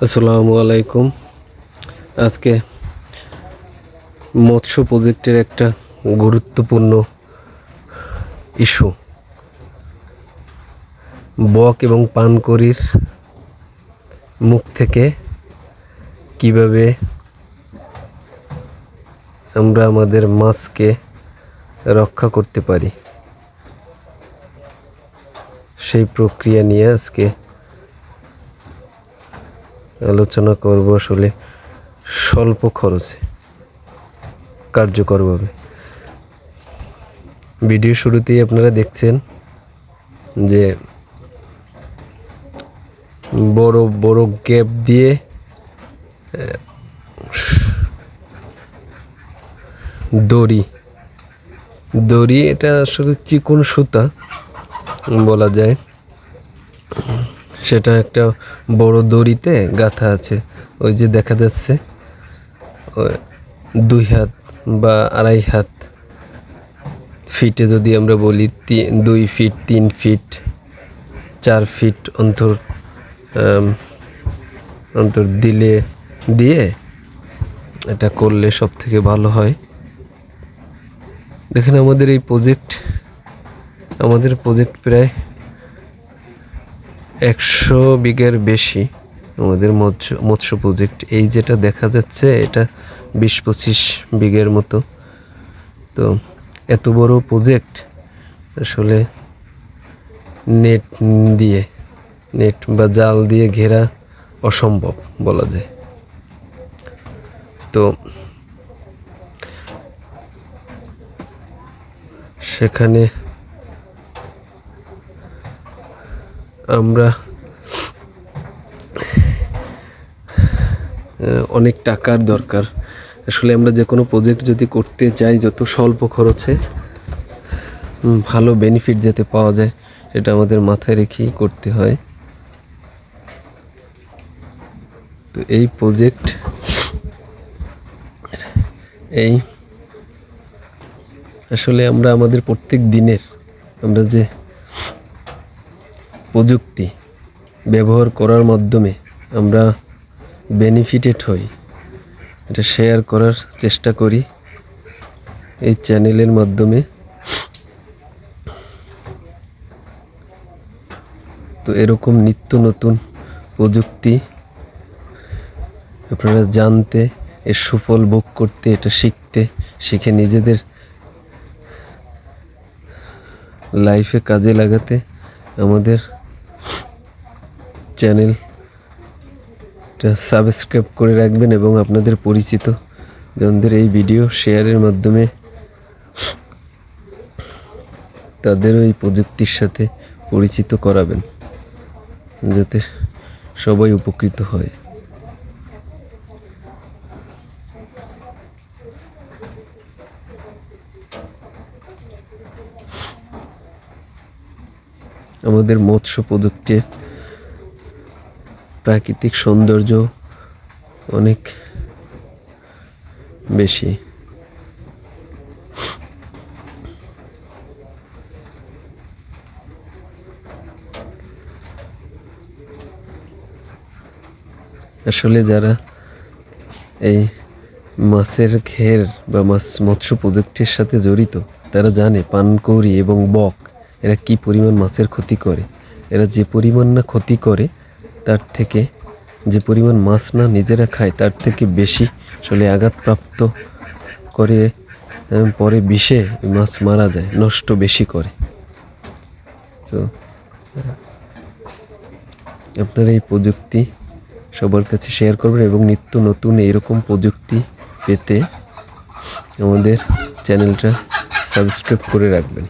আসসালামু আলাইকুম। আজকে মৎস্য প্রজেক্টের একটা গুরুত্বপূর্ণ ইস্যু, বক এবং পানকড়ির মুখ থেকে কিভাবে আমরা আমাদের মাছকে রক্ষা করতে পারি সেই প্রক্রিয়া নিয়ে আজকে আলোচনা করব। আসলে স্বল্প খরচে কার্যকরভাবে। ভিডিও শুরুতেই আপনারা দেখছেন যে বড় বড় গ্যাপ দিয়ে দড়ি এটা আসলে চিকন সুতা বলা যায়, সেটা একটা বড় দড়িতে গাঁথা আছে। ওই যে দেখা যাচ্ছে 2 হাত বা 2.5 হাত ফিটে যদি আমরা বলি 2 ফিট 3 ফিট 4 ফিট অন্তর দিয়ে এটা করলে সব থেকে ভালো হয়। দেখেন আমাদের প্রজেক্ট প্রায় 100 বিঘার বেশি। আমাদের মৎস্য প্রজেক্ট এই যেটা দেখা যাচ্ছে এটা 20-25 বিঘার মতো। তো এত বড় প্রজেক্ট আসলে নেট বা জাল দিয়ে ঘেরা অসম্ভব বলা যায়। তো সেখানে আমরা অনেক টাকার দরকার। আসলে আমরা যে কোনো প্রজেক্ট যদি করতে চাই, যত স্বল্প খরচে ভালো বেনিফিট যাতে পাওয়া যায় সেটা আমাদের মাথায় রেখেই করতে হয়। তো এই প্রজেক্ট আসলে আমরা আমাদের প্রত্যেক দিনের আমরা যে প্রযুক্তি ব্যবহার করার মাধ্যমে আমরা বেনিফিটেড হই, এটা শেয়ার করার চেষ্টা করি এই চ্যানেলের মাধ্যমে। তো এরকম নিত্য নতুন প্রযুক্তি আপনারা জানতে, এর সুফল ভোগ করতে, এটা শিখে নিজেদের লাইফে কাজে লাগাতে আমাদের চ্যানেলটা সাবস্ক্রাইব করে রাখবেন এবং আপনাদের পরিচিত জনদের এই ভিডিও শেয়ারের মাধ্যমে তাদেরও এই প্রযুক্তির সাথে পরিচিত করাবেন, যাতে সবাই উপকৃত হয়। আমাদের মৎস্য প্রযুক্তির প্রাকৃতিক সৌন্দর্য অনেক বেশি। আসলে যারা এই মাছের ঘের বা মৎস্য প্রযুক্তির সাথে জড়িত তারা জানে পানকৌড়ি এবং বক এরা কি পরিমাণ মাছের ক্ষতি করে। এরা যে পরিমাণ না ক্ষতি করে, তার থেকে যে পরিমাণ মাছ না নিজেরা খায় তার থেকে বেশি আসলে আঘাতপ্রাপ্ত করে, পরে বিষে মাছ মারা যায়, নষ্ট বেশি করে। তো আপনারা এই প্রযুক্তি সবার কাছে শেয়ার করবেন এবং নিত্য নতুন এরকম প্রযুক্তি পেতে আমাদের চ্যানেলটা সাবস্ক্রাইব করে রাখবেন।